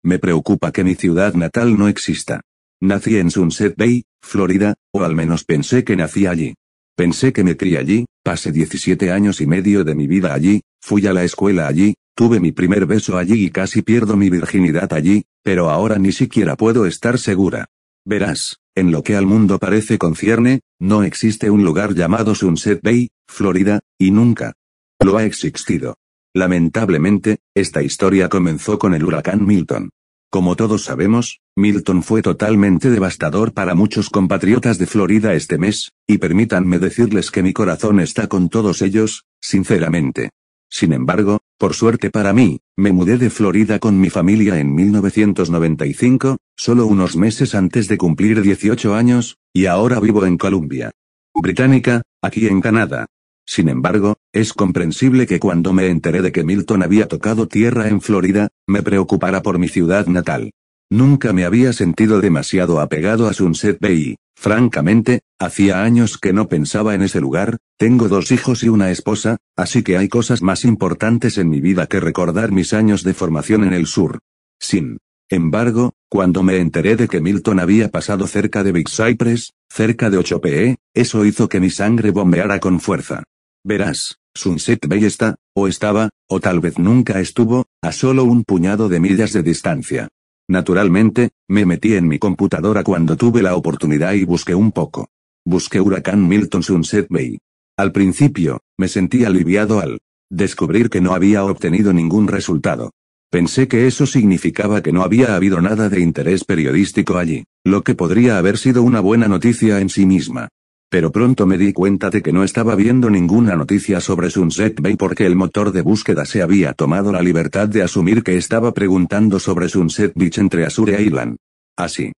Me preocupa que mi ciudad natal no exista. Nací en Sunset Bay, Florida, o al menos pensé que nací allí. Pensé que me crié allí, pasé 17 años y medio de mi vida allí, fui a la escuela allí, tuve mi primer beso allí y casi pierdo mi virginidad allí, pero ahora ni siquiera puedo estar segura. Verás, en lo que al mundo parece concierne, no existe un lugar llamado Sunset Bay, Florida, y nunca lo ha existido. Lamentablemente, esta historia comenzó con el huracán Milton. Como todos sabemos, Milton fue totalmente devastador para muchos compatriotas de Florida este mes, y permítanme decirles que mi corazón está con todos ellos, sinceramente. Sin embargo, por suerte para mí, me mudé de Florida con mi familia en 1995, solo unos meses antes de cumplir 18 años, y ahora vivo en Columbia Británica, aquí en Canadá. Sin embargo, es comprensible que cuando me enteré de que Milton había tocado tierra en Florida, me preocupara por mi ciudad natal. Nunca me había sentido demasiado apegado a Sunset Bay. Francamente, hacía años que no pensaba en ese lugar, tengo 2 hijos y una esposa, así que hay cosas más importantes en mi vida que recordar mis años de formación en el sur. Sin embargo, cuando me enteré de que Milton había pasado cerca de Big Cypress, cerca de 8 p.e., eso hizo que mi sangre bombeara con fuerza. Verás, Sunset Bay está, o estaba, o tal vez nunca estuvo, a solo un puñado de millas de distancia. Naturalmente, me metí en mi computadora cuando tuve la oportunidad y busqué un poco. Busqué huracán Milton Sunset Bay. Al principio, me sentí aliviado al descubrir que no había obtenido ningún resultado. Pensé que eso significaba que no había habido nada de interés periodístico allí, lo que podría haber sido una buena noticia en sí misma. Pero pronto me di cuenta de que no estaba viendo ninguna noticia sobre Sunset Bay porque el motor de búsqueda se había tomado la libertad de asumir que estaba preguntando sobre Sunset Beach entre Azure Island. Así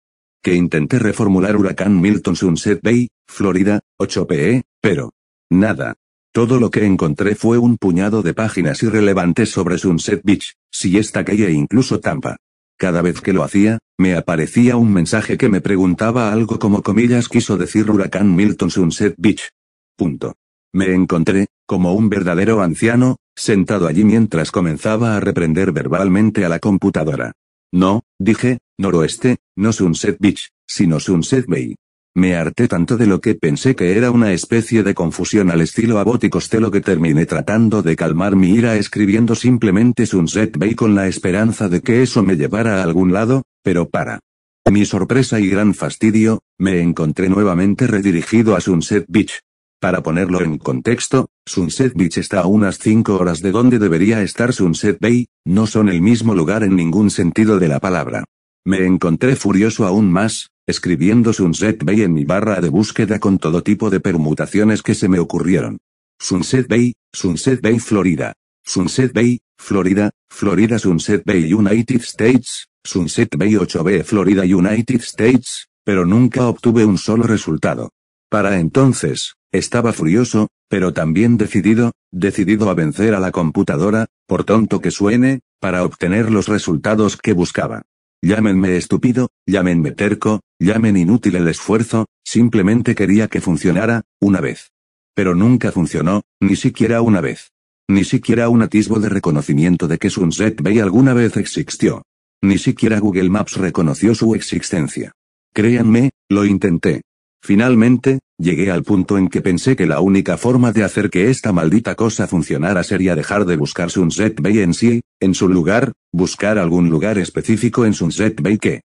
que intenté reformular huracán Milton Sunset Bay, Florida, 8 p.e., pero nada. Todo lo que encontré fue un puñado de páginas irrelevantes sobre Sunset Beach, Siesta Key e incluso Tampa. Cada vez que lo hacía, me aparecía un mensaje que me preguntaba algo como comillas quiso decir huracán Milton Sunset Beach. Me encontré, como un verdadero anciano, sentado allí mientras comenzaba a reprender verbalmente a la computadora. No, dije, noroeste, no Sunset Beach, sino Sunset Bay. Me harté tanto de lo que pensé que era una especie de confusión al estilo Abbott y Costello que terminé tratando de calmar mi ira escribiendo simplemente Sunset Bay con la esperanza de que eso me llevara a algún lado, pero para mi sorpresa y gran fastidio, me encontré nuevamente redirigido a Sunset Beach. Para ponerlo en contexto, Sunset Beach está a unas 5 horas de donde debería estar Sunset Bay, no son el mismo lugar en ningún sentido de la palabra. Me encontré furioso aún más, escribiendo Sunset Bay en mi barra de búsqueda con todo tipo de permutaciones que se me ocurrieron. Sunset Bay, Florida. Sunset Bay, Florida, Florida Sunset Bay United States, Sunset Bay 8B Florida United States, pero nunca obtuve un solo resultado. Para entonces, estaba furioso, pero también decidido a vencer a la computadora, por tonto que suene, para obtener los resultados que buscaba. Llámenme estúpido, llámenme terco, llamen inútil el esfuerzo, simplemente quería que funcionara, una vez. Pero nunca funcionó, ni siquiera una vez. Ni siquiera un atisbo de reconocimiento de que Sunset Bay alguna vez existió. Ni siquiera Google Maps reconoció su existencia. Créanme, lo intenté. Finalmente, llegué al punto en que pensé que la única forma de hacer que esta maldita cosa funcionara sería dejar de buscar Sunset Bay en sí, en su lugar, buscar algún lugar específico en Sunset Bay que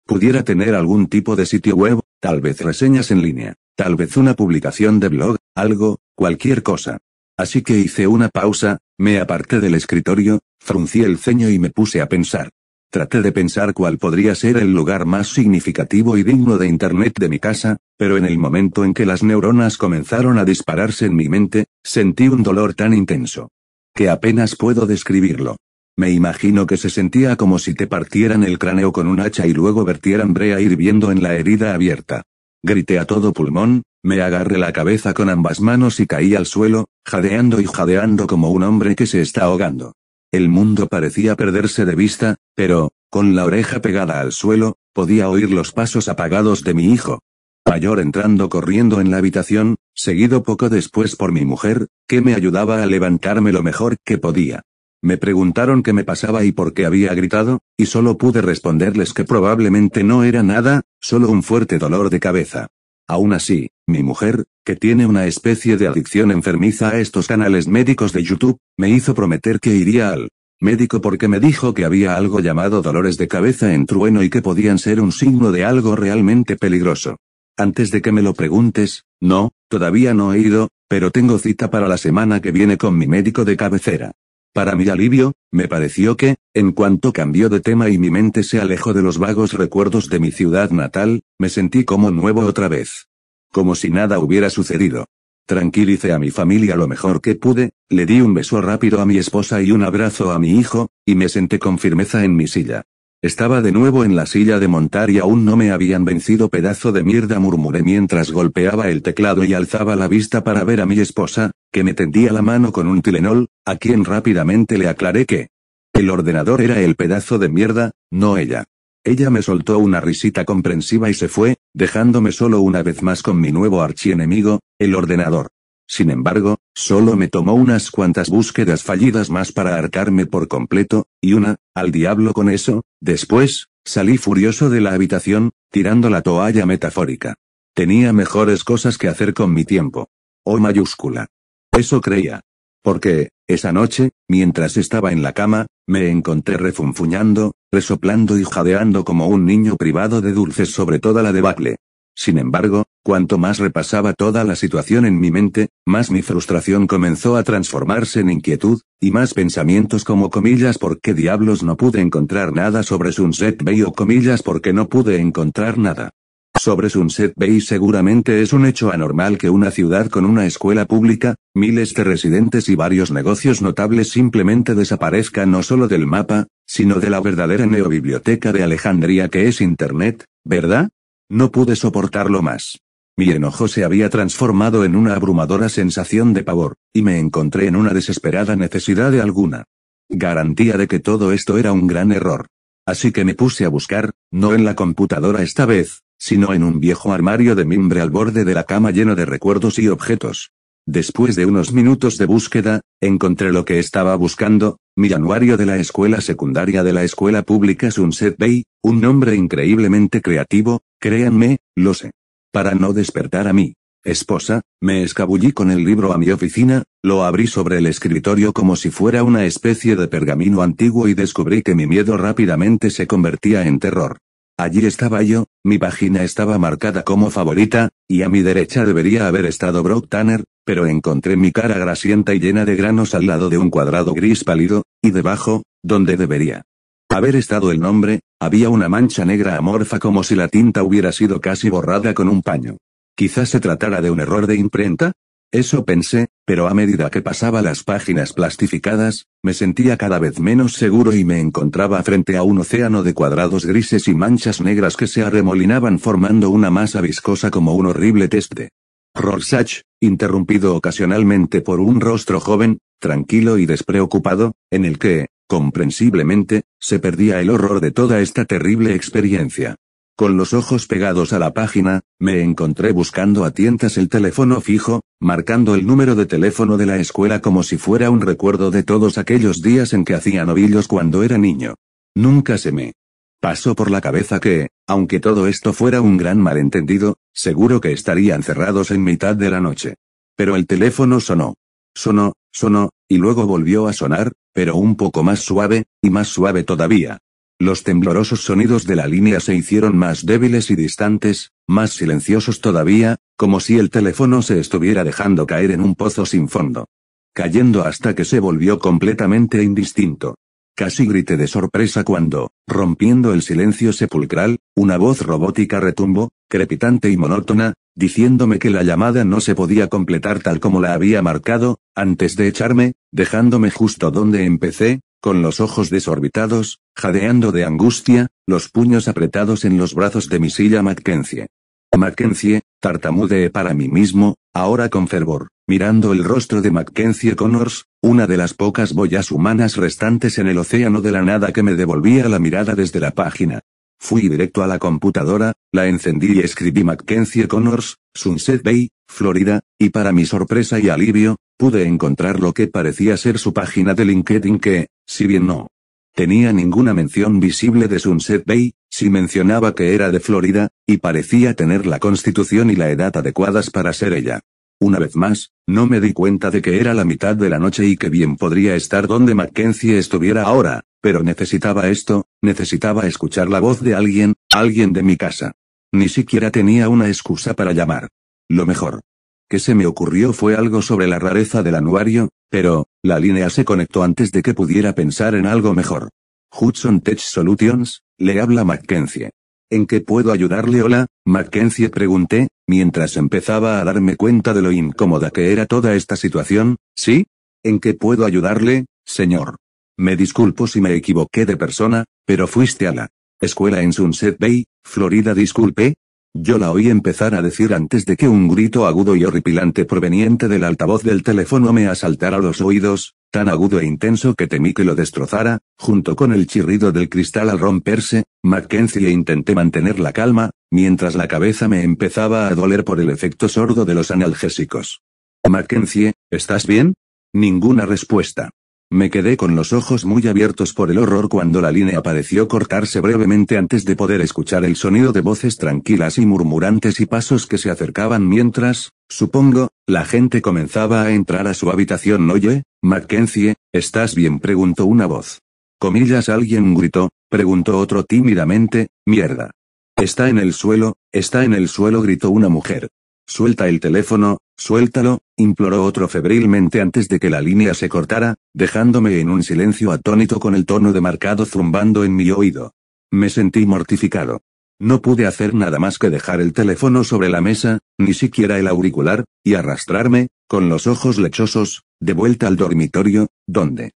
pudiera tener algún tipo de sitio web, tal vez reseñas en línea, tal vez una publicación de blog, algo, cualquier cosa. Así que hice una pausa, me aparté del escritorio, fruncí el ceño y me puse a pensar. Traté de pensar cuál podría ser el lugar más significativo y digno de Internet de mi casa, pero en el momento en que las neuronas comenzaron a dispararse en mi mente, sentí un dolor tan intenso que apenas puedo describirlo. Me imagino que se sentía como si te partieran el cráneo con un hacha y luego vertieran brea hirviendo en la herida abierta. Grité a todo pulmón, me agarré la cabeza con ambas manos y caí al suelo, jadeando y jadeando como un hombre que se está ahogando. El mundo parecía perderse de vista, pero, con la oreja pegada al suelo, podía oír los pasos apagados de mi hijo mayor entrando corriendo en la habitación, seguido poco después por mi mujer, que me ayudaba a levantarme lo mejor que podía. Me preguntaron qué me pasaba y por qué había gritado, y solo pude responderles que probablemente no era nada, solo un fuerte dolor de cabeza. Aún así, mi mujer, que tiene una especie de adicción enfermiza a estos canales médicos de YouTube, me hizo prometer que iría al médico porque me dijo que había algo llamado dolores de cabeza en trueno y que podían ser un signo de algo realmente peligroso. Antes de que me lo preguntes, no, todavía no he ido, pero tengo cita para la semana que viene con mi médico de cabecera. Para mi alivio, me pareció que, en cuanto cambió de tema y mi mente se alejó de los vagos recuerdos de mi ciudad natal, me sentí como nuevo otra vez. Como si nada hubiera sucedido. Tranquilicé a mi familia lo mejor que pude, le di un beso rápido a mi esposa y un abrazo a mi hijo, y me senté con firmeza en mi silla. Estaba de nuevo en la silla de montar y aún no me habían vencido, pedazo de mierda, murmuré mientras golpeaba el teclado y alzaba la vista para ver a mi esposa, que me tendía la mano con un Tylenol, a quien rápidamente le aclaré que el ordenador era el pedazo de mierda, no ella. Ella me soltó una risita comprensiva y se fue, dejándome solo una vez más con mi nuevo archienemigo, el ordenador. Sin embargo, solo me tomó unas cuantas búsquedas fallidas más para hartarme por completo, y al diablo con eso. Después, salí furioso de la habitación, tirando la toalla metafórica. Tenía mejores cosas que hacer con mi tiempo. O mayúscula. Eso creía. Porque, esa noche, mientras estaba en la cama, me encontré refunfuñando, resoplando y jadeando como un niño privado de dulces sobre toda la debacle. Sin embargo, cuanto más repasaba toda la situación en mi mente, más mi frustración comenzó a transformarse en inquietud, y más pensamientos como comillas ¿por qué diablos no pude encontrar nada sobre Sunset Bay? O comillas ¿por qué no pude encontrar nada sobre Sunset Bay? Seguramente es un hecho anormal que una ciudad con una escuela pública, miles de residentes y varios negocios notables simplemente desaparezca no solo del mapa, sino de la verdadera neobiblioteca de Alejandría que es Internet, ¿verdad? No pude soportarlo más. Mi enojo se había transformado en una abrumadora sensación de pavor, y me encontré en una desesperada necesidad de alguna garantía de que todo esto era un gran error. Así que me puse a buscar, no en la computadora esta vez, sino en un viejo armario de mimbre al borde de la cama lleno de recuerdos y objetos. Después de unos minutos de búsqueda, encontré lo que estaba buscando, mi anuario de la escuela secundaria de la escuela pública Sunset Bay, un nombre increíblemente creativo, créanme, lo sé. Para no despertar a mi esposa, me escabullí con el libro a mi oficina, lo abrí sobre el escritorio como si fuera una especie de pergamino antiguo y descubrí que mi miedo rápidamente se convertía en terror. Allí estaba yo, mi página estaba marcada como favorita, y a mi derecha debería haber estado Brock Tanner, pero encontré mi cara grasienta y llena de granos al lado de un cuadrado gris pálido, y debajo, donde debería haber estado el nombre, había una mancha negra amorfa como si la tinta hubiera sido casi borrada con un paño. Quizás se tratara de un error de imprenta. Eso pensé, pero a medida que pasaba las páginas plastificadas, me sentía cada vez menos seguro y me encontraba frente a un océano de cuadrados grises y manchas negras que se arremolinaban formando una masa viscosa como un horrible test de Rorschach, interrumpido ocasionalmente por un rostro joven, tranquilo y despreocupado, en el que, comprensiblemente, se perdía el horror de toda esta terrible experiencia. Con los ojos pegados a la página, me encontré buscando a tientas el teléfono fijo, marcando el número de teléfono de la escuela como si fuera un recuerdo de todos aquellos días en que hacía novillos cuando era niño. Nunca se me pasó por la cabeza que, aunque todo esto fuera un gran malentendido, seguro que estarían cerrados en mitad de la noche. Pero el teléfono sonó. Sonó, y luego volvió a sonar, pero un poco más suave, y más suave todavía. Los temblorosos sonidos de la línea se hicieron más débiles y distantes, más silenciosos todavía, como si el teléfono se estuviera dejando caer en un pozo sin fondo. Cayendo hasta que se volvió completamente indistinto. Casi grité de sorpresa cuando, rompiendo el silencio sepulcral, una voz robótica retumbó, crepitante y monótona, diciéndome que la llamada no se podía completar tal como la había marcado, antes de echarme, dejándome justo donde empecé, con los ojos desorbitados, jadeando de angustia, los puños apretados en los brazos de mi silla Mackenzie. Mackenzie, tartamudeé para mí mismo, ahora con fervor, mirando el rostro de Mackenzie Connors, una de las pocas boyas humanas restantes en el océano de la nada que me devolvía la mirada desde la página. Fui directo a la computadora, la encendí y escribí Mackenzie Connors, Sunset Bay, Florida, y para mi sorpresa y alivio, pude encontrar lo que parecía ser su página de LinkedIn que, si bien no Tenía ninguna mención visible de Sunset Bay, si mencionaba que era de Florida, y parecía tener la constitución y la edad adecuadas para ser ella. Una vez más, no me di cuenta de que era la mitad de la noche y que bien podría estar donde Mackenzie estuviera ahora, pero necesitaba esto, necesitaba escuchar la voz de alguien de mi casa. Ni siquiera tenía una excusa para llamar. Lo mejor que se me ocurrió fue algo sobre la rareza del anuario, pero la línea se conectó antes de que pudiera pensar en algo mejor. Hudson Tech Solutions, le habla Mackenzie. ¿En qué puedo ayudarle? Hola, Mackenzie, pregunté, mientras empezaba a darme cuenta de lo incómoda que era toda esta situación. ¿Sí? ¿En qué puedo ayudarle, señor? Me disculpo si me equivoqué de persona, pero fuiste a la escuela en Sunset Bay, Florida. Disculpe. Yo la oí empezar a decir antes de que un grito agudo y horripilante proveniente del altavoz del teléfono me asaltara los oídos, tan agudo e intenso que temí que lo destrozara, junto con el chirrido del cristal al romperse. Mackenzie, intenté mantener la calma, mientras la cabeza me empezaba a doler por el efecto sordo de los analgésicos. Mackenzie, ¿estás bien? Ninguna respuesta. Me quedé con los ojos muy abiertos por el horror cuando la línea pareció cortarse brevemente antes de poder escuchar el sonido de voces tranquilas y murmurantes y pasos que se acercaban mientras, supongo, la gente comenzaba a entrar a su habitación. Oye, Mackenzie, ¿estás bien?, preguntó una voz. Comillas, alguien gritó, preguntó otro tímidamente. Mierda. Está en el suelo, gritó una mujer. Suelta el teléfono, suéltalo, imploró otro febrilmente antes de que la línea se cortara, dejándome en un silencio atónito con el tono de marcado zumbando en mi oído. Me sentí mortificado. No pude hacer nada más que dejar el teléfono sobre la mesa, ni siquiera el auricular, y arrastrarme, con los ojos lechosos, de vuelta al dormitorio, donde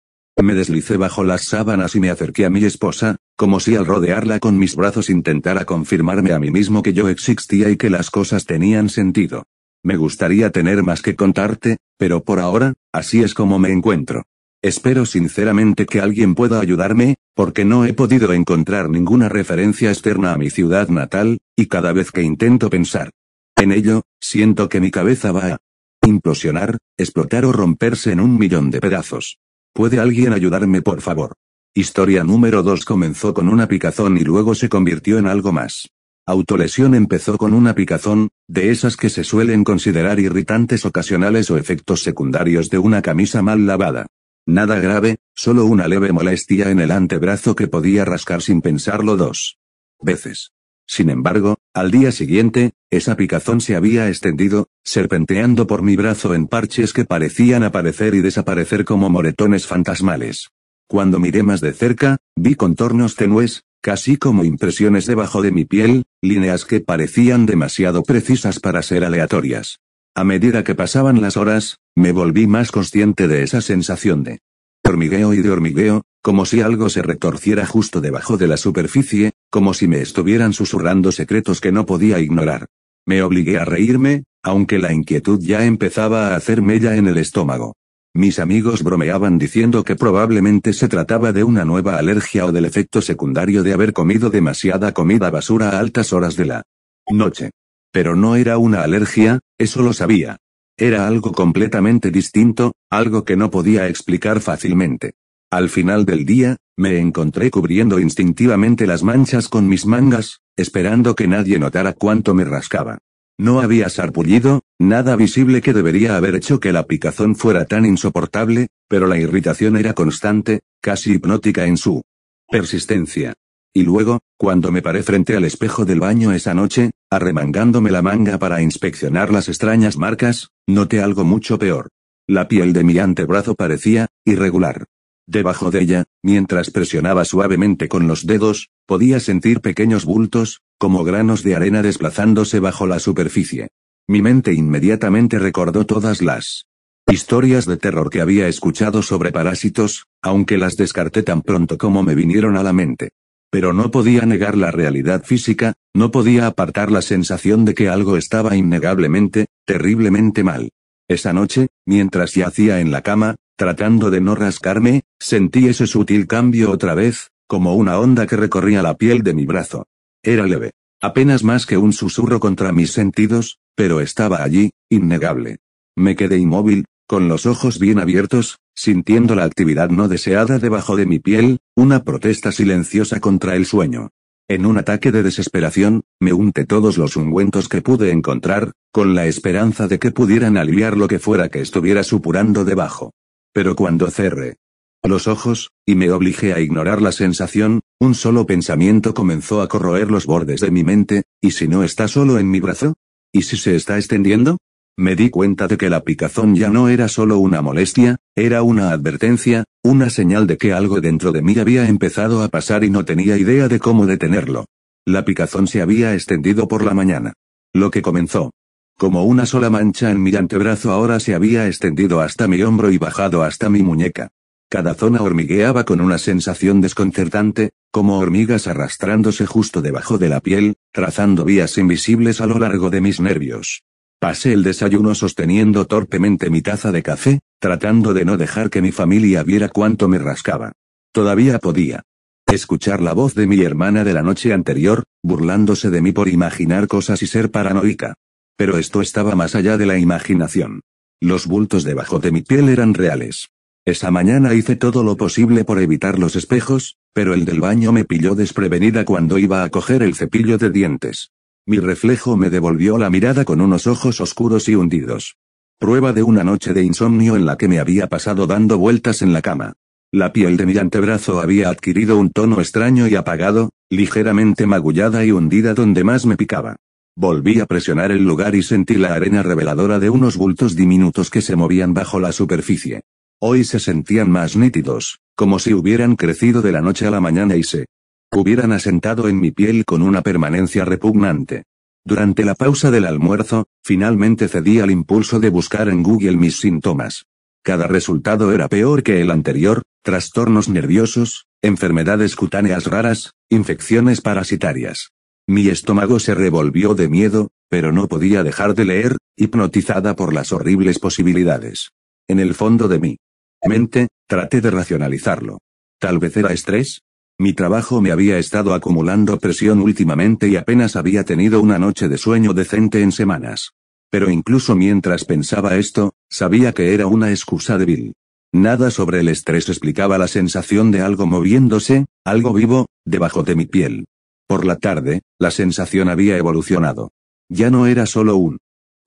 me deslicé bajo las sábanas y me acerqué a mi esposa, como si al rodearla con mis brazos intentara confirmarme a mí mismo que yo existía y que las cosas tenían sentido. Me gustaría tener más que contarte, pero por ahora, así es como me encuentro. Espero sinceramente que alguien pueda ayudarme, porque no he podido encontrar ninguna referencia externa a mi ciudad natal, y cada vez que intento pensar en ello, siento que mi cabeza va a implosionar, explotar o romperse en 1.000.000 de pedazos. ¿Puede alguien ayudarme, por favor? Historia número 2 comenzó con una picazón y luego se convirtió en algo más. Autolesión empezó con una picazón, de esas que se suelen considerar irritantes ocasionales o efectos secundarios de una camisa mal lavada. Nada grave, solo una leve molestia en el antebrazo que podía rascar sin pensarlo 2 veces. Sin embargo, al día siguiente, esa picazón se había extendido, serpenteando por mi brazo en parches que parecían aparecer y desaparecer como moretones fantasmales. Cuando miré más de cerca, vi contornos tenues, casi como impresiones debajo de mi piel, líneas que parecían demasiado precisas para ser aleatorias. A medida que pasaban las horas, me volví más consciente de esa sensación de hormigueo, como si algo se retorciera justo debajo de la superficie, como si me estuvieran susurrando secretos que no podía ignorar. Me obligué a reírme, aunque la inquietud ya empezaba a hacer mella en el estómago. Mis amigos bromeaban diciendo que probablemente se trataba de una nueva alergia o del efecto secundario de haber comido demasiada comida basura a altas horas de la noche. Pero no era una alergia, eso lo sabía. Era algo completamente distinto, algo que no podía explicar fácilmente. Al final del día, me encontré cubriendo instintivamente las manchas con mis mangas, esperando que nadie notara cuánto me rascaba. No había sarpullido, nada visible que debería haber hecho que la picazón fuera tan insoportable, pero la irritación era constante, casi hipnótica en su persistencia. Y luego, cuando me paré frente al espejo del baño esa noche, arremangándome la manga para inspeccionar las extrañas marcas, noté algo mucho peor. La piel de mi antebrazo parecía irregular. Debajo de ella, mientras presionaba suavemente con los dedos, podía sentir pequeños bultos, como granos de arena desplazándose bajo la superficie. Mi mente inmediatamente recordó todas las historias de terror que había escuchado sobre parásitos, aunque las descarté tan pronto como me vinieron a la mente. Pero no podía negar la realidad física, no podía apartar la sensación de que algo estaba innegablemente, terriblemente mal. Esa noche, mientras yacía en la cama, tratando de no rascarme, sentí ese sutil cambio otra vez, como una onda que recorría la piel de mi brazo. Era leve, apenas más que un susurro contra mis sentidos, pero estaba allí, innegable. Me quedé inmóvil, con los ojos bien abiertos, sintiendo la actividad no deseada debajo de mi piel, Una protesta silenciosa contra el sueño. En un ataque de desesperación, me unté todos los ungüentos que pude encontrar, con la esperanza de que pudieran aliviar lo que fuera que estuviera supurando debajo. Pero cuando cerré los ojos, y me obligué a ignorar la sensación, un solo pensamiento comenzó a corroer los bordes de mi mente: ¿y si no está solo en mi brazo? ¿Y si se está extendiendo? Me di cuenta de que la picazón ya no era solo una molestia, era una advertencia, una señal de que algo dentro de mí había empezado a pasar y no tenía idea de cómo detenerlo. La picazón se había extendido por la mañana. Lo que comenzó como una sola mancha en mi antebrazo ahora se había extendido hasta mi hombro y bajado hasta mi muñeca. Cada zona hormigueaba con una sensación desconcertante, como hormigas arrastrándose justo debajo de la piel, trazando vías invisibles a lo largo de mis nervios. Pasé el desayuno sosteniendo torpemente mi taza de café, tratando de no dejar que mi familia viera cuánto me rascaba. Todavía podía escuchar la voz de mi hermana de la noche anterior, burlándose de mí por imaginar cosas y ser paranoica. Pero esto estaba más allá de la imaginación. Los bultos debajo de mi piel eran reales. Esa mañana hice todo lo posible por evitar los espejos, pero el del baño me pilló desprevenida cuando iba a coger el cepillo de dientes. Mi reflejo me devolvió la mirada con unos ojos oscuros y hundidos. Prueba de una noche de insomnio en la que me había pasado dando vueltas en la cama. La piel de mi antebrazo había adquirido un tono extraño y apagado, ligeramente magullada y hundida donde más me picaba. Volví a presionar el lugar y sentí la arena reveladora de unos bultos diminutos que se movían bajo la superficie. Hoy se sentían más nítidos, como si hubieran crecido de la noche a la mañana y se hubieran asentado en mi piel con una permanencia repugnante. Durante la pausa del almuerzo, finalmente cedí al impulso de buscar en Google mis síntomas. Cada resultado era peor que el anterior: trastornos nerviosos, enfermedades cutáneas raras, infecciones parasitarias. Mi estómago se revolvió de miedo, pero no podía dejar de leer, hipnotizada por las horribles posibilidades. En el fondo de mi mente, traté de racionalizarlo. Tal vez era estrés. Mi trabajo me había estado acumulando presión últimamente y apenas había tenido una noche de sueño decente en semanas. Pero incluso mientras pensaba esto, sabía que era una excusa débil. Nada sobre el estrés explicaba la sensación de algo moviéndose, algo vivo, debajo de mi piel. Por la tarde, la sensación había evolucionado. Ya no era solo un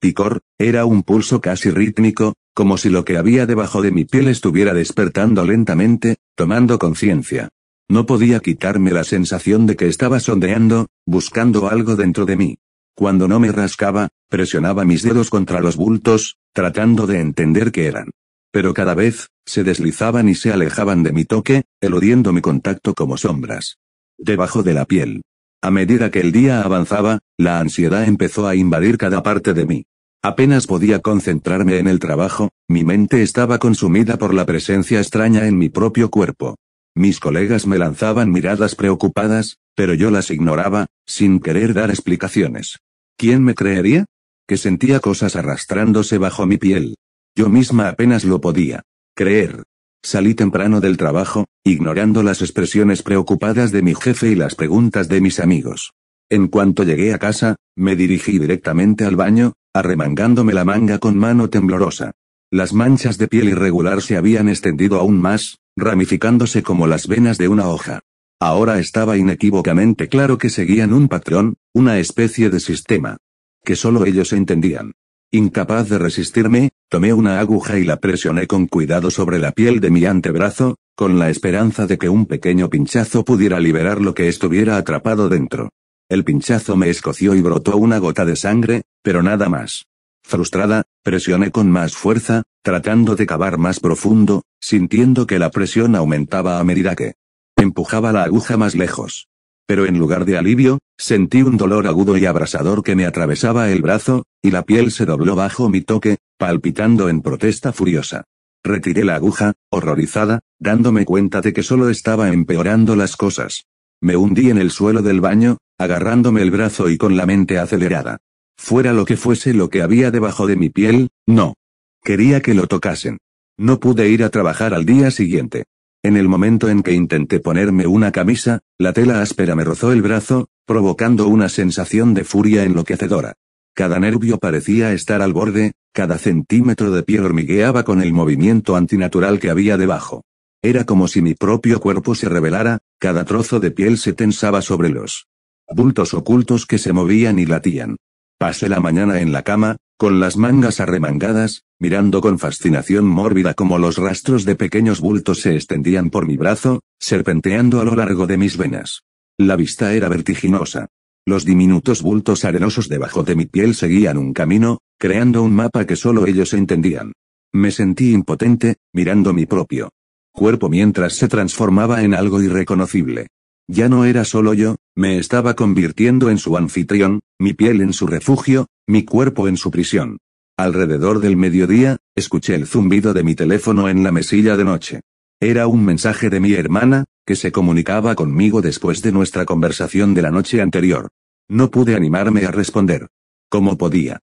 picor, era un pulso casi rítmico, como si lo que había debajo de mi piel estuviera despertando lentamente, tomando conciencia. No podía quitarme la sensación de que estaba sondeando, buscando algo dentro de mí. Cuando no me rascaba, presionaba mis dedos contra los bultos, tratando de entender qué eran. Pero cada vez, se deslizaban y se alejaban de mi toque, eludiendo mi contacto como sombras debajo de la piel. A medida que el día avanzaba, la ansiedad empezó a invadir cada parte de mí. Apenas podía concentrarme en el trabajo, mi mente estaba consumida por la presencia extraña en mi propio cuerpo. Mis colegas me lanzaban miradas preocupadas, pero yo las ignoraba, sin querer dar explicaciones. ¿Quién me creería? Que sentía cosas arrastrándose bajo mi piel. Yo misma apenas lo podía creer. Salí temprano del trabajo, ignorando las expresiones preocupadas de mi jefe y las preguntas de mis amigos. En cuanto llegué a casa, me dirigí directamente al baño, arremangándome la manga con mano temblorosa. Las manchas de piel irregular se habían extendido aún más, ramificándose como las venas de una hoja. Ahora estaba inequívocamente claro que seguían un patrón, una especie de sistema que solo ellos entendían. Incapaz de resistirme, tomé una aguja y la presioné con cuidado sobre la piel de mi antebrazo, con la esperanza de que un pequeño pinchazo pudiera liberar lo que estuviera atrapado dentro. El pinchazo me escoció y brotó una gota de sangre, pero nada más. Frustrada, presioné con más fuerza, tratando de cavar más profundo, sintiendo que la presión aumentaba a medida que empujaba la aguja más lejos. Pero en lugar de alivio, sentí un dolor agudo y abrasador que me atravesaba el brazo, y la piel se dobló bajo mi toque, palpitando en protesta furiosa. Retiré la aguja, horrorizada, dándome cuenta de que solo estaba empeorando las cosas. Me hundí en el suelo del baño, agarrándome el brazo y con la mente acelerada. Fuera lo que fuese lo que había debajo de mi piel, no quería que lo tocasen. No pude ir a trabajar al día siguiente. En el momento en que intenté ponerme una camisa, la tela áspera me rozó el brazo, provocando una sensación de furia enloquecedora. Cada nervio parecía estar al borde, cada centímetro de piel hormigueaba con el movimiento antinatural que había debajo. Era como si mi propio cuerpo se revelara, cada trozo de piel se tensaba sobre los bultos ocultos que se movían y latían. Pasé la mañana en la cama, con las mangas arremangadas, mirando con fascinación mórbida cómo los rastros de pequeños bultos se extendían por mi brazo, serpenteando a lo largo de mis venas. La vista era vertiginosa. Los diminutos bultos arenosos debajo de mi piel seguían un camino, creando un mapa que solo ellos entendían. Me sentí impotente, mirando mi propio cuerpo mientras se transformaba en algo irreconocible. Ya no era solo yo, me estaba convirtiendo en su anfitrión, mi piel en su refugio, mi cuerpo en su prisión. Alrededor del mediodía, escuché el zumbido de mi teléfono en la mesilla de noche. Era un mensaje de mi hermana, que se comunicaba conmigo después de nuestra conversación de la noche anterior. No pude animarme a responder. ¿Cómo podía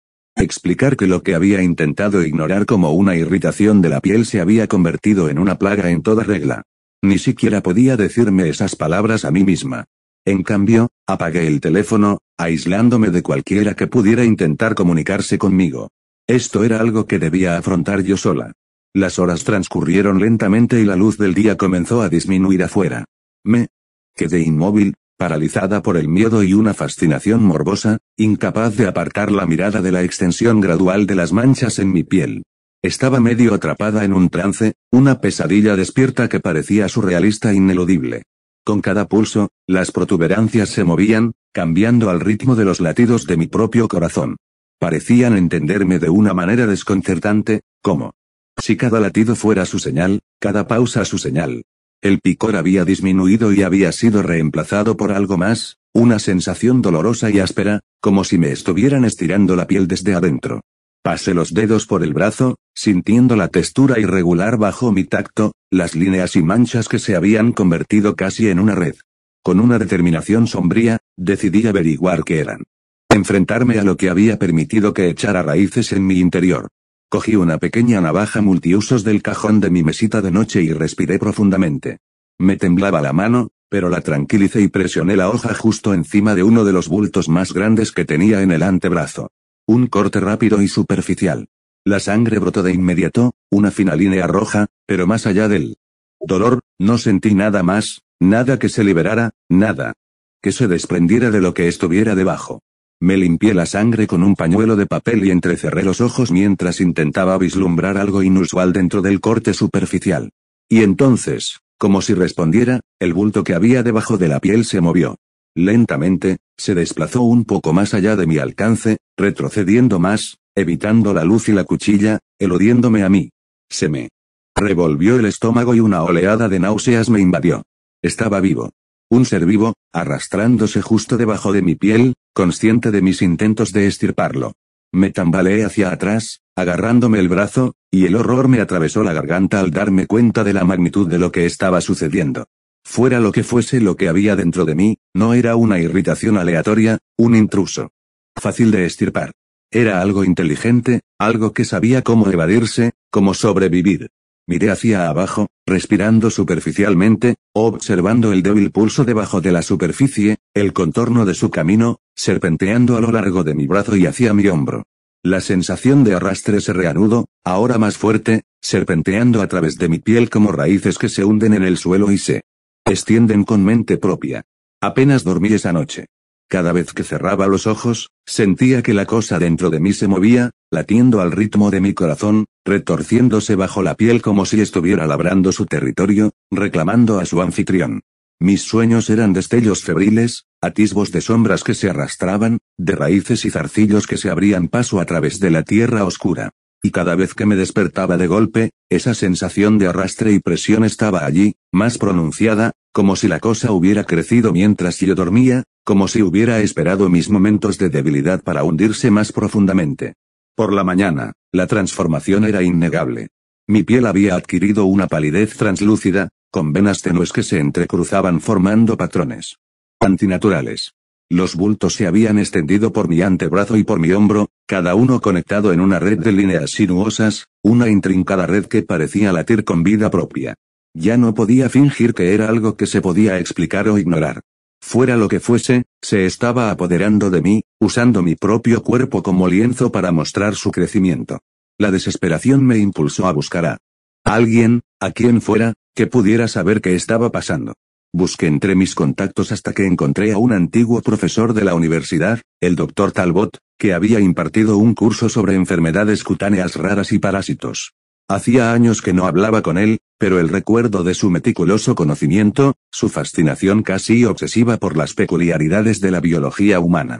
explicar que lo que había intentado ignorar como una irritación de la piel se había convertido en una plaga en toda regla? Ni siquiera podía decirme esas palabras a mí misma. En cambio, apagué el teléfono, aislándome de cualquiera que pudiera intentar comunicarse conmigo. Esto era algo que debía afrontar yo sola. Las horas transcurrieron lentamente y la luz del día comenzó a disminuir afuera. Me quedé inmóvil, paralizada por el miedo y una fascinación morbosa, incapaz de apartar la mirada de la extensión gradual de las manchas en mi piel. Estaba medio atrapada en un trance, una pesadilla despierta que parecía surrealista e ineludible. Con cada pulso, las protuberancias se movían, cambiando al ritmo de los latidos de mi propio corazón. Parecían entenderme de una manera desconcertante, como si cada latido fuera su señal, cada pausa su señal. El picor había disminuido y había sido reemplazado por algo más, una sensación dolorosa y áspera, como si me estuvieran estirando la piel desde adentro. Pasé los dedos por el brazo, sintiendo la textura irregular bajo mi tacto, las líneas y manchas que se habían convertido casi en una red. Con una determinación sombría, decidí averiguar qué eran. Enfrentarme a lo que había permitido que echara raíces en mi interior. Cogí una pequeña navaja multiusos del cajón de mi mesita de noche y respiré profundamente. Me temblaba la mano, pero la tranquilicé y presioné la hoja justo encima de uno de los bultos más grandes que tenía en el antebrazo. Un corte rápido y superficial. La sangre brotó de inmediato, una fina línea roja, pero más allá del dolor, no sentí nada más, nada que se liberara, nada que se desprendiera de lo que estuviera debajo. Me limpié la sangre con un pañuelo de papel y entrecerré los ojos mientras intentaba vislumbrar algo inusual dentro del corte superficial. Y entonces, como si respondiera, el bulto que había debajo de la piel se movió. Lentamente, se desplazó un poco más allá de mi alcance, retrocediendo más, evitando la luz y la cuchilla, eludiéndome a mí. Se me revolvió el estómago y una oleada de náuseas me invadió. Estaba vivo. Un ser vivo, arrastrándose justo debajo de mi piel, consciente de mis intentos de extirparlo. Me tambaleé hacia atrás, agarrándome el brazo, y el horror me atravesó la garganta al darme cuenta de la magnitud de lo que estaba sucediendo. Fuera lo que fuese lo que había dentro de mí, no era una irritación aleatoria, un intruso fácil de extirpar. Era algo inteligente, algo que sabía cómo evadirse, cómo sobrevivir. Miré hacia abajo, respirando superficialmente, observando el débil pulso debajo de la superficie, el contorno de su camino, serpenteando a lo largo de mi brazo y hacia mi hombro. La sensación de arrastre se reanudó, ahora más fuerte, serpenteando a través de mi piel como raíces que se hunden en el suelo y se extienden con mente propia. Apenas dormí esa noche. Cada vez que cerraba los ojos, sentía que la cosa dentro de mí se movía, latiendo al ritmo de mi corazón, retorciéndose bajo la piel como si estuviera labrando su territorio, reclamando a su anfitrión. Mis sueños eran destellos febriles, atisbos de sombras que se arrastraban, de raíces y zarcillos que se abrían paso a través de la tierra oscura. Y cada vez que me despertaba de golpe, esa sensación de arrastre y presión estaba allí, más pronunciada, como si la cosa hubiera crecido mientras yo dormía, como si hubiera esperado mis momentos de debilidad para hundirse más profundamente. Por la mañana, la transformación era innegable. Mi piel había adquirido una palidez translúcida, con venas tenues que se entrecruzaban formando patrones antinaturales. Los bultos se habían extendido por mi antebrazo y por mi hombro, cada uno conectado en una red de líneas sinuosas, una intrincada red que parecía latir con vida propia. Ya no podía fingir que era algo que se podía explicar o ignorar. Fuera lo que fuese, se estaba apoderando de mí, usando mi propio cuerpo como lienzo para mostrar su crecimiento. La desesperación me impulsó a buscar a alguien, a quien fuera, que pudiera saber qué estaba pasando. Busqué entre mis contactos hasta que encontré a un antiguo profesor de la universidad, el Dr. Talbot, que había impartido un curso sobre enfermedades cutáneas raras y parásitos. Hacía años que no hablaba con él, pero el recuerdo de su meticuloso conocimiento, su fascinación casi obsesiva por las peculiaridades de la biología humana,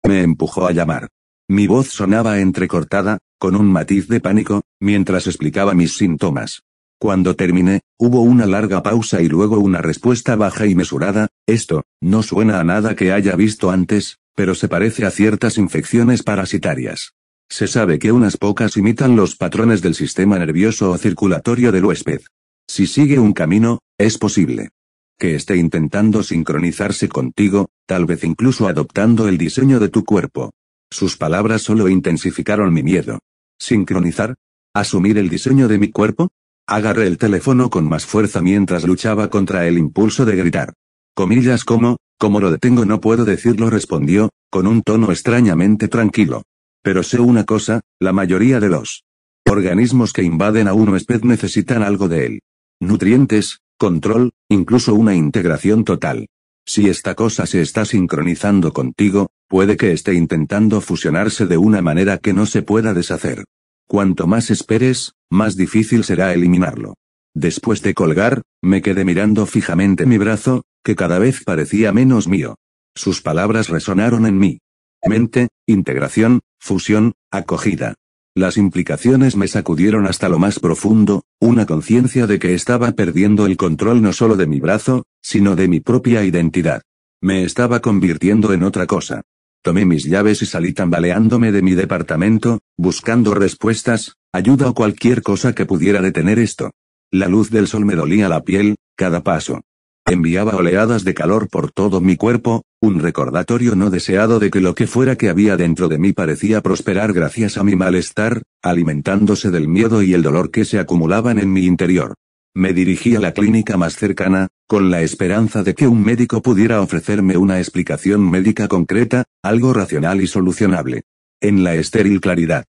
me empujó a llamar. Mi voz sonaba entrecortada, con un matiz de pánico, mientras explicaba mis síntomas. Cuando terminé, hubo una larga pausa y luego una respuesta baja y mesurada: esto, no suena a nada que haya visto antes, pero se parece a ciertas infecciones parasitarias. Se sabe que unas pocas imitan los patrones del sistema nervioso o circulatorio del huésped. Si sigue un camino, es posible que esté intentando sincronizarse contigo, tal vez incluso adoptando el diseño de tu cuerpo. Sus palabras solo intensificaron mi miedo. ¿Sincronizar? ¿Asumir el diseño de mi cuerpo? Agarré el teléfono con más fuerza mientras luchaba contra el impulso de gritar. Comillas, ¿cómo lo detengo? No puedo decirlo, respondió, con un tono extrañamente tranquilo. Pero sé una cosa, la mayoría de los organismos que invaden a un huésped necesitan algo de él. Nutrientes, control, incluso una integración total. Si esta cosa se está sincronizando contigo, puede que esté intentando fusionarse de una manera que no se pueda deshacer. Cuanto más esperes, más difícil será eliminarlo. Después de colgar, me quedé mirando fijamente mi brazo, que cada vez parecía menos mío. Sus palabras resonaron en mí. Mente, integración, fusión, acogida. Las implicaciones me sacudieron hasta lo más profundo, una conciencia de que estaba perdiendo el control no solo de mi brazo, sino de mi propia identidad. Me estaba convirtiendo en otra cosa. Tomé mis llaves y salí tambaleándome de mi departamento, buscando respuestas, ayuda o cualquier cosa que pudiera detener esto. La luz del sol me dolía la piel, cada paso enviaba oleadas de calor por todo mi cuerpo, un recordatorio no deseado de que lo que fuera que había dentro de mí parecía prosperar gracias a mi malestar, alimentándose del miedo y el dolor que se acumulaban en mi interior. Me dirigí a la clínica más cercana, con la esperanza de que un médico pudiera ofrecerme una explicación médica concreta, algo racional y solucionable. En la estéril claridad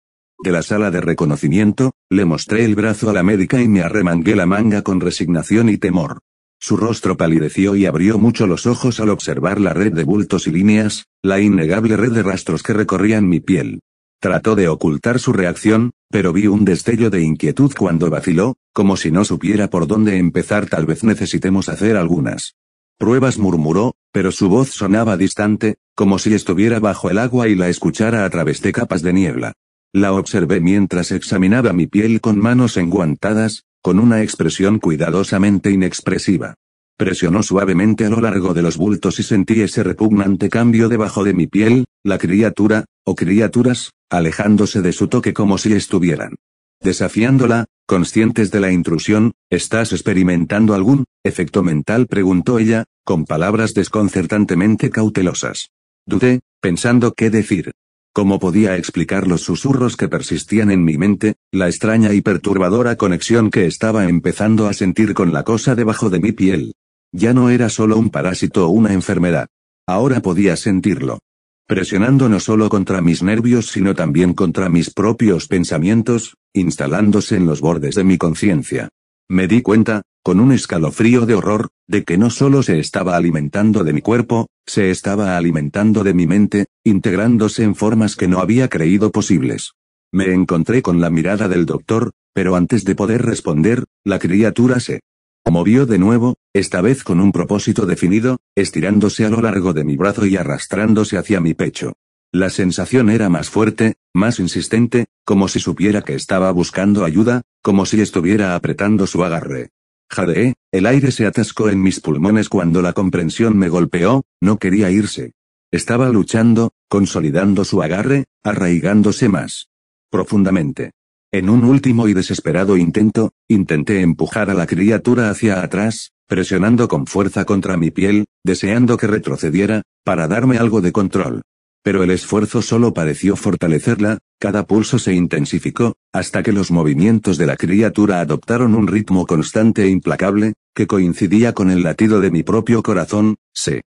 de la sala de reconocimiento, le mostré el brazo a la médica y me arremangué la manga con resignación y temor. Su rostro palideció y abrió mucho los ojos al observar la red de bultos y líneas, la innegable red de rastros que recorrían mi piel. Trató de ocultar su reacción, pero vi un destello de inquietud cuando vaciló, como si no supiera por dónde empezar. Tal vez necesitemos hacer algunas pruebas, murmuró, pero su voz sonaba distante, como si estuviera bajo el agua y la escuchara a través de capas de niebla. La observé mientras examinaba mi piel con manos enguantadas, con una expresión cuidadosamente inexpresiva. Presionó suavemente a lo largo de los bultos y sentí ese repugnante cambio debajo de mi piel, la criatura, o criaturas, alejándose de su toque como si estuvieran desafiándola, conscientes de la intrusión. ¿Estás experimentando algún efecto mental?, preguntó ella, con palabras desconcertantemente cautelosas. Dudé, pensando qué decir. ¿Cómo podía explicar los susurros que persistían en mi mente, la extraña y perturbadora conexión que estaba empezando a sentir con la cosa debajo de mi piel? Ya no era solo un parásito o una enfermedad. Ahora podía sentirlo. Presionando no solo contra mis nervios sino también contra mis propios pensamientos, instalándose en los bordes de mi conciencia. Me di cuenta, con un escalofrío de horror, de que no solo se estaba alimentando de mi cuerpo, se estaba alimentando de mi mente, integrándose en formas que no había creído posibles. Me encontré con la mirada del doctor, pero antes de poder responder, la criatura se movió de nuevo, esta vez con un propósito definido, estirándose a lo largo de mi brazo y arrastrándose hacia mi pecho. La sensación era más fuerte, más insistente, como si supiera que estaba buscando ayuda, como si estuviera apretando su agarre. Jadeé, el aire se atascó en mis pulmones cuando la comprensión me golpeó, no quería irse. Estaba luchando, consolidando su agarre, arraigándose más profundamente. En un último y desesperado intento, intenté empujar a la criatura hacia atrás, presionando con fuerza contra mi piel, deseando que retrocediera, para darme algo de control. Pero el esfuerzo solo pareció fortalecerla, cada pulso se intensificó, hasta que los movimientos de la criatura adoptaron un ritmo constante e implacable, que coincidía con el latido de mi propio corazón, se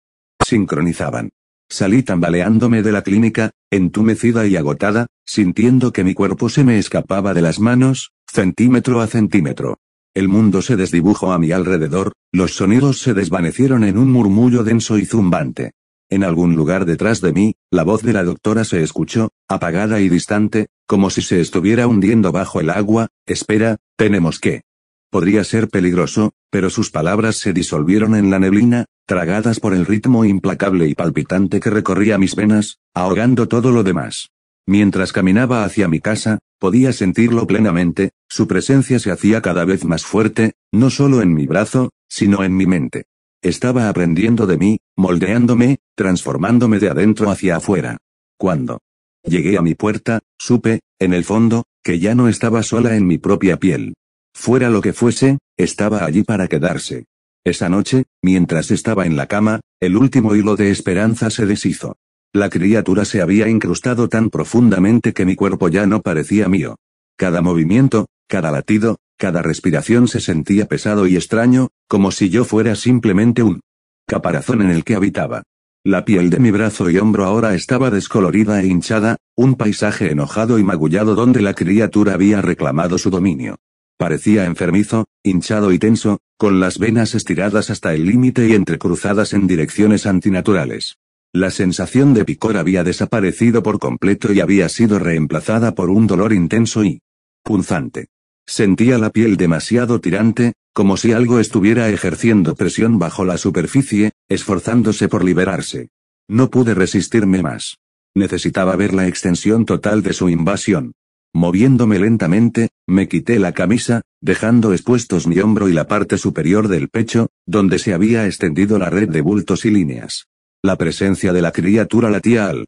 sincronizaban. Salí tambaleándome de la clínica, entumecida y agotada, sintiendo que mi cuerpo se me escapaba de las manos, centímetro a centímetro. El mundo se desdibujó a mi alrededor, los sonidos se desvanecieron en un murmullo denso y zumbante. En algún lugar detrás de mí, la voz de la doctora se escuchó, apagada y distante, como si se estuviera hundiendo bajo el agua. Espera, tenemos que. Podría ser peligroso, pero sus palabras se disolvieron en la neblina, tragadas por el ritmo implacable y palpitante que recorría mis venas, ahogando todo lo demás. Mientras caminaba hacia mi casa, podía sentirlo plenamente, su presencia se hacía cada vez más fuerte, no solo en mi brazo, sino en mi mente. Estaba aprendiendo de mí, moldeándome, transformándome de adentro hacia afuera. Cuando llegué a mi puerta, supe, en el fondo, que ya no estaba sola en mi propia piel. Fuera lo que fuese, estaba allí para quedarse. Esa noche, mientras estaba en la cama, el último hilo de esperanza se deshizo. La criatura se había incrustado tan profundamente que mi cuerpo ya no parecía mío. Cada movimiento, cada latido, cada respiración se sentía pesado y extraño, como si yo fuera simplemente un caparazón en el que habitaba. La piel de mi brazo y hombro ahora estaba descolorida e hinchada, un paisaje enojado y magullado donde la criatura había reclamado su dominio. Parecía enfermizo, hinchado y tenso, con las venas estiradas hasta el límite y entrecruzadas en direcciones antinaturales. La sensación de picor había desaparecido por completo y había sido reemplazada por un dolor intenso y punzante. Sentía la piel demasiado tirante, como si algo estuviera ejerciendo presión bajo la superficie, esforzándose por liberarse. No pude resistirme más. Necesitaba ver la extensión total de su invasión. Moviéndome lentamente, me quité la camisa, dejando expuestos mi hombro y la parte superior del pecho, donde se había extendido la red de bultos y líneas. La presencia de la criatura latía al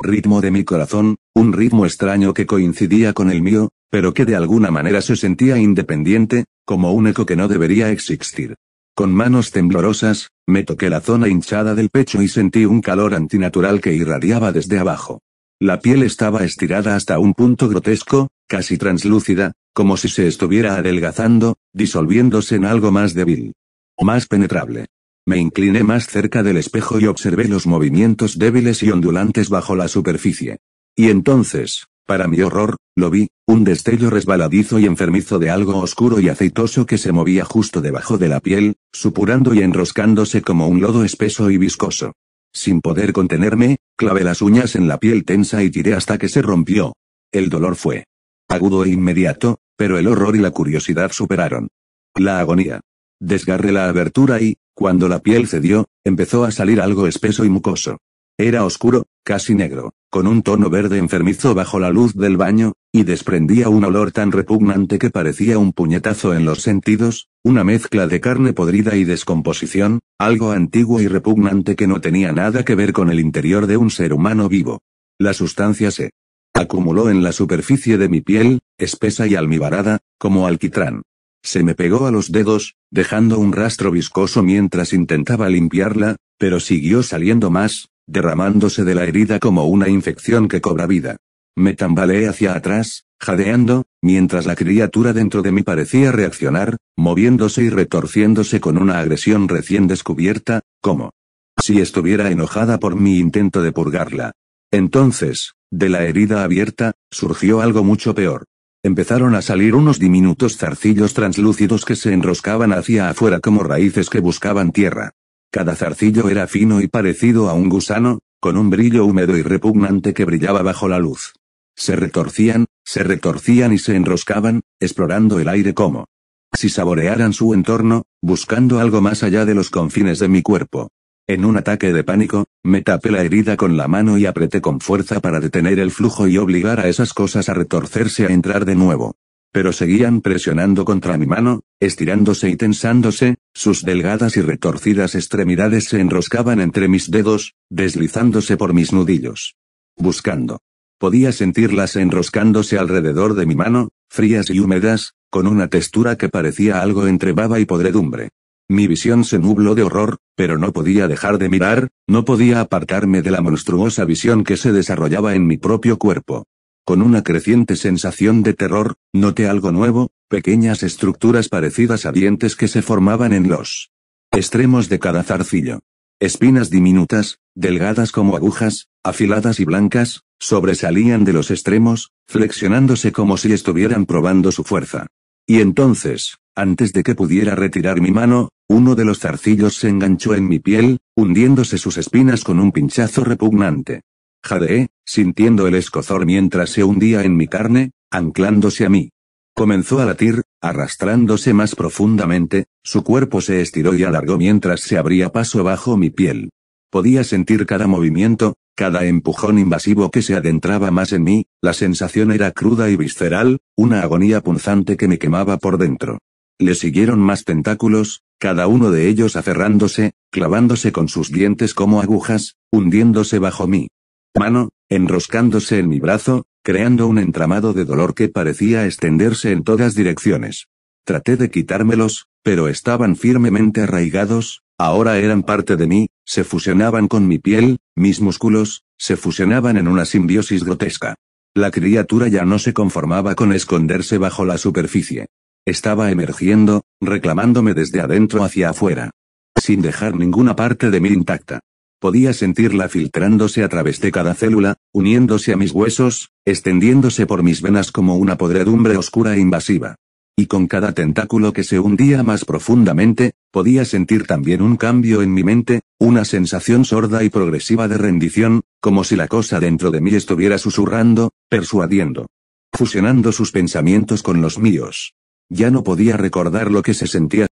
ritmo de mi corazón, un ritmo extraño que coincidía con el mío, pero que de alguna manera se sentía independiente, como un eco que no debería existir. Con manos temblorosas, me toqué la zona hinchada del pecho y sentí un calor antinatural que irradiaba desde abajo. La piel estaba estirada hasta un punto grotesco, casi translúcida, como si se estuviera adelgazando, disolviéndose en algo más débil. Más penetrable. Me incliné más cerca del espejo y observé los movimientos débiles y ondulantes bajo la superficie. Y entonces, para mi horror, lo vi, un destello resbaladizo y enfermizo de algo oscuro y aceitoso que se movía justo debajo de la piel, supurando y enroscándose como un lodo espeso y viscoso. Sin poder contenerme, clavé las uñas en la piel tensa y tiré hasta que se rompió. El dolor fue agudo e inmediato, pero el horror y la curiosidad superaron la agonía. Desgarré la abertura y, cuando la piel cedió, empezó a salir algo espeso y mucoso. Era oscuro, casi negro, con un tono verde enfermizo bajo la luz del baño, y desprendía un olor tan repugnante que parecía un puñetazo en los sentidos, una mezcla de carne podrida y descomposición, algo antiguo y repugnante que no tenía nada que ver con el interior de un ser humano vivo. La sustancia se acumuló en la superficie de mi piel, espesa y almibarada, como alquitrán. Se me pegó a los dedos, dejando un rastro viscoso mientras intentaba limpiarla, pero siguió saliendo más, derramándose de la herida como una infección que cobra vida. Me tambaleé hacia atrás, jadeando, mientras la criatura dentro de mí parecía reaccionar, moviéndose y retorciéndose con una agresión recién descubierta, como si estuviera enojada por mi intento de purgarla. Entonces, de la herida abierta, surgió algo mucho peor. Empezaron a salir unos diminutos zarcillos translúcidos que se enroscaban hacia afuera como raíces que buscaban tierra. Cada zarcillo era fino y parecido a un gusano, con un brillo húmedo y repugnante que brillaba bajo la luz. Se retorcían y se enroscaban, explorando el aire como si saborearan su entorno, buscando algo más allá de los confines de mi cuerpo. En un ataque de pánico, me tapé la herida con la mano y apreté con fuerza para detener el flujo y obligar a esas cosas a retorcerse a entrar de nuevo. Pero seguían presionando contra mi mano, estirándose y tensándose, sus delgadas y retorcidas extremidades se enroscaban entre mis dedos, deslizándose por mis nudillos. Buscando. Podía sentirlas enroscándose alrededor de mi mano, frías y húmedas, con una textura que parecía algo entre baba y podredumbre. Mi visión se nubló de horror, pero no podía dejar de mirar, no podía apartarme de la monstruosa visión que se desarrollaba en mi propio cuerpo. Con una creciente sensación de terror, noté algo nuevo, pequeñas estructuras parecidas a dientes que se formaban en los extremos de cada zarcillo. Espinas diminutas, delgadas como agujas, afiladas y blancas, sobresalían de los extremos, flexionándose como si estuvieran probando su fuerza. Y entonces, Antes de que pudiera retirar mi mano, uno de los zarcillos se enganchó en mi piel, hundiéndose sus espinas con un pinchazo repugnante. Jadeé, sintiendo el escozor mientras se hundía en mi carne, anclándose a mí. Comenzó a latir, arrastrándose más profundamente, su cuerpo se estiró y alargó mientras se abría paso bajo mi piel. Podía sentir cada movimiento, cada empujón invasivo que se adentraba más en mí, la sensación era cruda y visceral, una agonía punzante que me quemaba por dentro. Le siguieron más tentáculos, cada uno de ellos aferrándose, clavándose con sus dientes como agujas, hundiéndose bajo mi mano, enroscándose en mi brazo, creando un entramado de dolor que parecía extenderse en todas direcciones. Traté de quitármelos, pero estaban firmemente arraigados, ahora eran parte de mí, se fusionaban con mi piel, mis músculos, se fusionaban en una simbiosis grotesca. La criatura ya no se conformaba con esconderse bajo la superficie. Estaba emergiendo, reclamándome desde adentro hacia afuera. Sin dejar ninguna parte de mí intacta. Podía sentirla filtrándose a través de cada célula, uniéndose a mis huesos, extendiéndose por mis venas como una podredumbre oscura e invasiva. Y con cada tentáculo que se hundía más profundamente, podía sentir también un cambio en mi mente, una sensación sorda y progresiva de rendición, como si la cosa dentro de mí estuviera susurrando, persuadiendo. Fusionando sus pensamientos con los míos. Ya no podía recordar lo que se sentía,